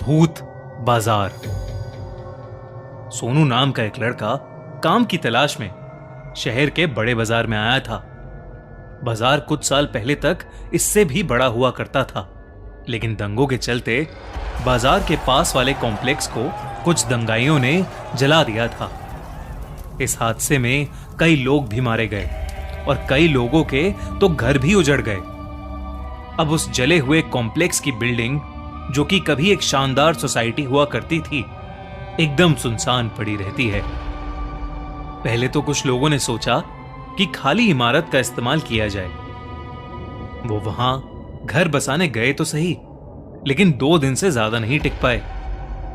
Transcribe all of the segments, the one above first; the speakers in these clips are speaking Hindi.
भूत बाजार। सोनू नाम का एक लड़का काम की तलाश में शहर के बड़े बाजार में आया था। बाजार कुछ साल पहले तक इससे भी बड़ा हुआ करता था, लेकिन दंगों के चलते बाजार के पास वाले कॉम्प्लेक्स को कुछ दंगाइयों ने जला दिया था। इस हादसे में कई लोग भी मारे गए और कई लोगों के तो घर भी उजड़ गए। अब उस जले हुए कॉम्प्लेक्स की बिल्डिंग, जो कि कभी एक शानदार सोसाइटी हुआ करती थी, एकदम सुनसान पड़ी रहती है। पहले तो कुछ लोगों ने सोचा कि खाली इमारत का इस्तेमाल किया जाए। वो वहां घर बसाने गए तो सही, लेकिन 2 दिन से ज्यादा नहीं टिक पाए।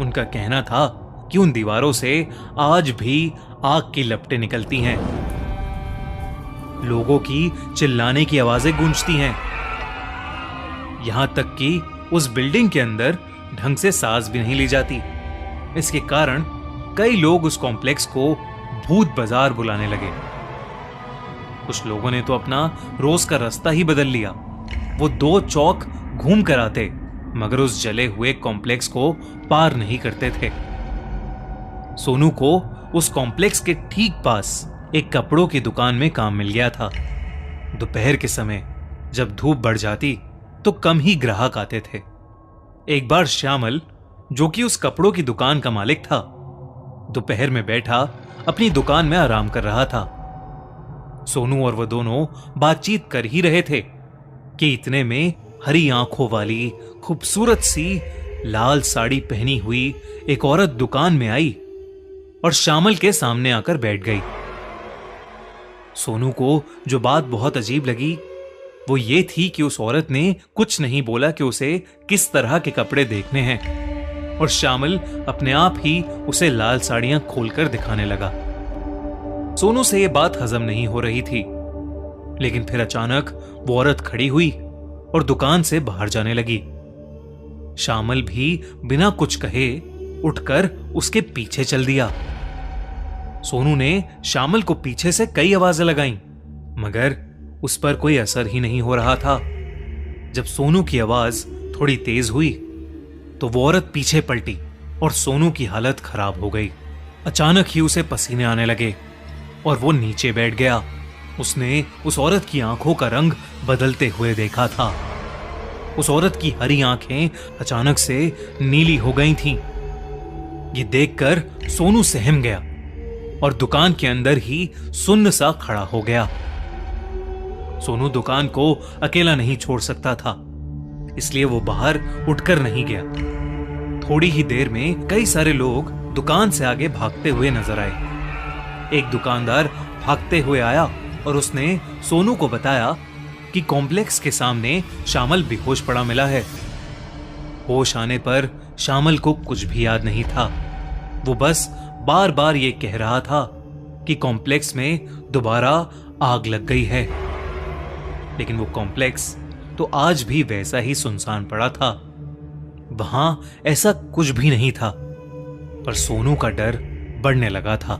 उनका कहना था कि उन दीवारों से आज भी आग की लपटें निकलती हैं, लोगों की चिल्लाने की आवाजें गूंजती हैं। यहां तक कि उस बिल्डिंग के अंदर ढंग से सांस भी नहीं ली जाती। इसके कारण कई लोग उस कॉम्प्लेक्स को भूत बाजार बुलाने लगे। कुछ लोगों ने तो अपना रोज का रास्ता ही बदल लिया। वो 2 चौक घूम कर आते, मगर उस जले हुए कॉम्प्लेक्स को पार नहीं करते थे। सोनू को उस कॉम्प्लेक्स के ठीक पास एक कपड़ों की दुकान में काम मिल गया था। दोपहर के समय जब धूप बढ़ जाती तो कम ही ग्राहक आते थे। एक बार श्यामल, जो कि उस कपड़ों की दुकान का मालिक था, दोपहर में बैठा अपनी दुकान में आराम कर रहा था। सोनू और वह दोनों बातचीत कर ही रहे थे कि इतने में हरी आंखों वाली खूबसूरत सी लाल साड़ी पहनी हुई एक औरत दुकान में आई और श्यामल के सामने आकर बैठ गई। सोनू को जो बात बहुत अजीब लगी वो ये थी कि उस औरत ने कुछ नहीं बोला कि उसे किस तरह के कपड़े देखने हैं, और श्यामल अपने आप ही उसे लाल साड़ियां खोलकर दिखाने लगा। सोनू से यह बात हजम नहीं हो रही थी, लेकिन फिर अचानक वो औरत खड़ी हुई और दुकान से बाहर जाने लगी। श्यामल भी बिना कुछ कहे उठकर उसके पीछे चल दिया। सोनू ने श्यामल को पीछे से कई आवाजें लगाईं, मगर उस पर कोई असर ही नहीं हो रहा था। जब सोनू की आवाज थोड़ी तेज हुई तो वो औरत पीछे पलटी और सोनू की हालत खराब हो गई। अचानक ही उसे पसीने आने लगे और वो नीचे बैठ गया। उसने उस औरत की आंखों का रंग बदलते हुए देखा था। उस औरत की हरी आंखें अचानक से नीली हो गई थीं। ये देखकर सोनू सहम गया और दुकान के अंदर ही सुन्न सा खड़ा हो गया। सोनू दुकान को अकेला नहीं छोड़ सकता था, इसलिए वो बाहर उठकर नहीं गया। थोड़ी ही देर में कई सारे लोग दुकान से आगे भागते हुए नजर आए। एक दुकानदार भागते हुए आया और उसने सोनू को बताया कि कॉम्प्लेक्स के सामने श्यामल बेहोश पड़ा मिला है। होश आने पर श्यामल को कुछ भी याद नहीं था। वो बस बार बार ये कह रहा था कि कॉम्प्लेक्स में दोबारा आग लग गई है, लेकिन वो कॉम्प्लेक्स तो आज भी वैसा ही सुनसान पड़ा था। वहां ऐसा कुछ भी नहीं था, पर सोनू का डर बढ़ने लगा था।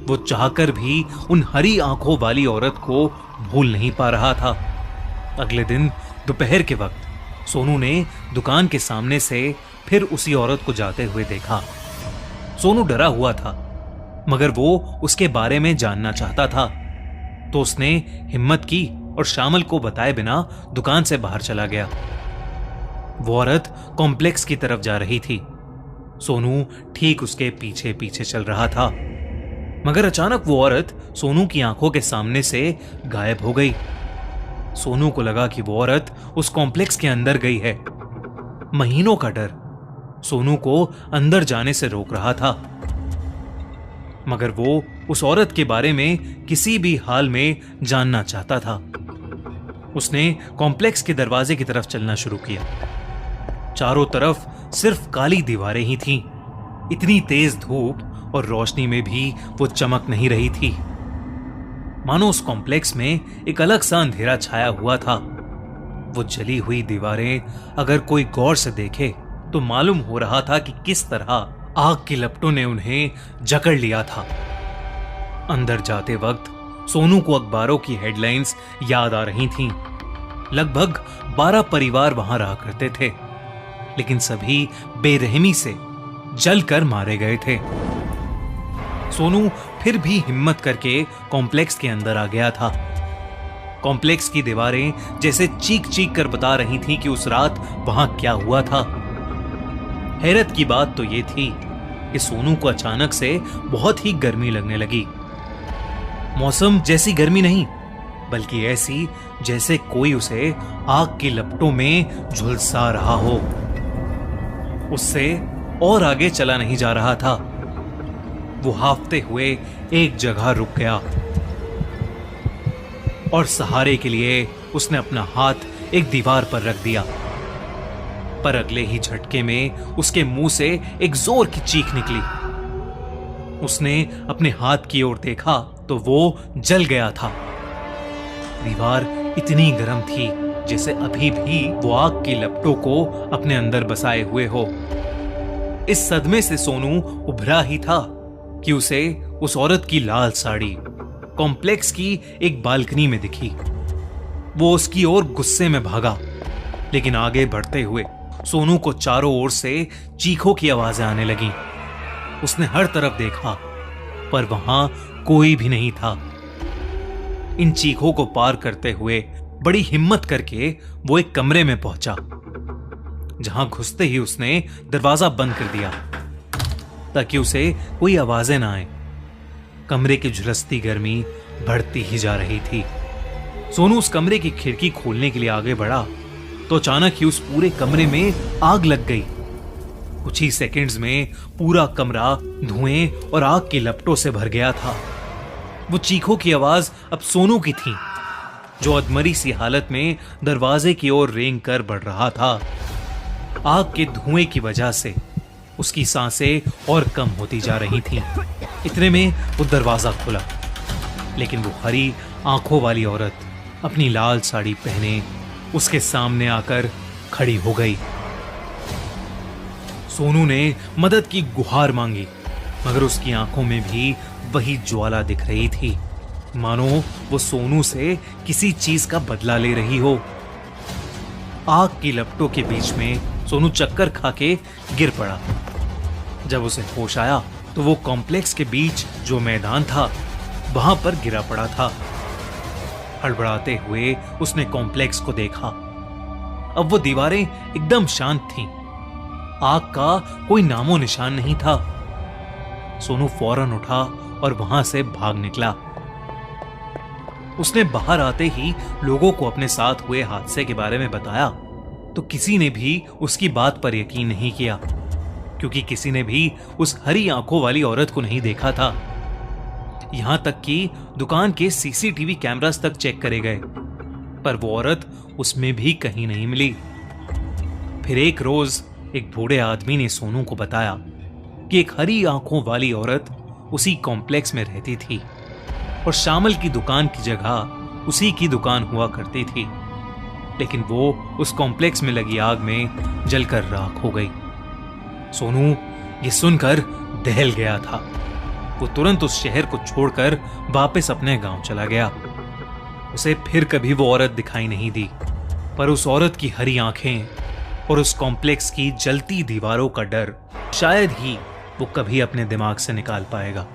वो चाहकर भी उन हरी आंखों वाली औरत को भूल नहीं पा रहा था। अगले दिन दोपहर के वक्त सोनू ने दुकान के सामने से फिर उसी औरत को जाते हुए देखा। सोनू डरा हुआ था, मगर वो उसके बारे में जानना चाहता था, तो उसने हिम्मत की और श्यामल को बताए बिना दुकान से बाहर चला गया। वो औरत कॉम्प्लेक्स की तरफ जा रही थी। सोनू ठीक उसके पीछे पीछे चल रहा था, मगर अचानक वो औरत सोनू की आंखों के सामने से गायब हो गई। सोनू को लगा कि वो औरत उस कॉम्प्लेक्स के अंदर गई है। महीनों का डर सोनू को अंदर जाने से रोक रहा था, मगर वो उस औरत के बारे में किसी भी हाल में जानना चाहता था। उसने कॉम्प्लेक्स के दरवाजे की तरफ चलना शुरू किया। चारों तरफ सिर्फ काली दीवारें ही थीं। इतनी तेज धूप और रोशनी में भी वो चमक नहीं रही थी, मानो उस कॉम्प्लेक्स में एक अलग सा अंधेरा छाया हुआ था। वो जली हुई दीवारें अगर कोई गौर से देखे तो मालूम हो रहा था कि किस तरह आग की लपटों ने उन्हें जकड़ लिया था। अंदर जाते वक्त सोनू को अखबारों की हेडलाइंस याद आ रही थीं। लगभग 12 परिवार वहां रहा करते थे। लेकिन सभी बेरहमी से जलकर मारे गए थे। सोनू फिर भी हिम्मत करके कॉम्प्लेक्स के अंदर आ गया था। कॉम्प्लेक्स की दीवारें जैसे चीख चीख कर बता रही थीं कि उस रात वहां क्या हुआ था। हैरत की बात तो यह थी कि सोनू को अचानक से बहुत ही गर्मी लगने लगी। मौसम जैसी गर्मी नहीं, बल्कि ऐसी जैसे कोई उसे आग की लपटों में झुलसा रहा हो। उससे और आगे चला नहीं जा रहा था। वो हांफते हुए एक जगह रुक गया और सहारे के लिए उसने अपना हाथ एक दीवार पर रख दिया। पर अगले ही झटके में उसके मुंह से एक जोर की चीख निकली। उसने अपने हाथ की ओर देखा तो वो जल गया था। दीवार इतनी गर्म थी जैसे अभी भी वो आग की लपटों को अपने अंदर बसाए हुए हो। इस सदमे से सोनू उभरा ही था कि उसे उस औरत की लाल साड़ी कॉम्प्लेक्स की एक बालकनी में दिखी। वो उसकी ओर गुस्से में भागा, लेकिन आगे बढ़ते हुए सोनू को चारों ओर से चीखों की आवाजें आने लगीं। उसने हर तरफ देखा, पर वहां कोई भी नहीं था। इन चीखों को पार करते हुए बड़ी हिम्मत करके वो एक कमरे में पहुंचा, जहां घुसते ही उसने दरवाजा बंद कर दिया ताकि उसे कोई आवाजें ना आए। कमरे की झुलसती गर्मी बढ़ती ही जा रही थी। सोनू उस कमरे की खिड़की खोलने के लिए आगे बढ़ा तो अचानक ही उस पूरे कमरे में आग लग गई। कुछ ही सेकंड्स में पूरा कमरा धुएं और आग की लपटों से भर गया था। वो चीखों की आवाज अब सोनू की थी, जो अधमरी सी हालत में दरवाजे की ओर रेंग कर बढ़ रहा था। आग के धुएं की वजह से उसकी सांसें और कम होती जा रही थीं। इतने में वो दरवाजा खुला, लेकिन वो हरी आंखों वाली औरत अपनी लाल साड़ी पहने उसके सामने आकर खड़ी हो गई। सोनू ने मदद की गुहार मांगी, मगर उसकी आंखों में भी वही ज्वाला दिख रही थी, मानो वो सोनू से किसी चीज का बदला ले रही हो। आग की लपटों के बीच में सोनू चक्कर खा के गिर पड़ा। जब उसे होश आया तो वो कॉम्प्लेक्स के बीच जो मैदान था वहां पर गिरा पड़ा था। हड़बड़ाते हुए उसने कॉम्प्लेक्स को देखा। अब वो दीवारें एकदम शांत थीं। आग का कोई नामो निशान नहीं था। सोनू फौरन उठा और वहां से भाग निकला। उसने बाहर आते ही लोगों को अपने साथ हुए हादसे के बारे में बताया, तो किसी ने भी उसकी बात पर यकीन नहीं किया, क्योंकि किसी ने भी उस हरी आंखों वाली औरत को नहीं देखा था। यहां तक कि दुकान के सीसीटीवी कैमरास तक चेक करे गए, पर वो औरत उसमें भी कहीं नहीं मिली। फिर एक रोज एक बूढ़े आदमी ने सोनू को बताया कि एक हरी आंखों वाली औरत उसी कॉम्प्लेक्स में रहती थी और शामल की दुकान की जगह उसी की दुकान हुआ करती थी, लेकिन वो उस कॉम्प्लेक्स में लगी आग में जलकर राख हो गई। सोनू ये सुनकर दहल गया था। वो तुरंत उस शहर को छोड़कर वापस अपने गांव चला गया। उसे फिर कभी वो औरत दिखाई नहीं दी, पर उस औरत की हरी आंखें और उस कॉम्प्लेक्स की जलती दीवारों का डर शायद ही वो कभी अपने दिमाग से निकाल पाएगा।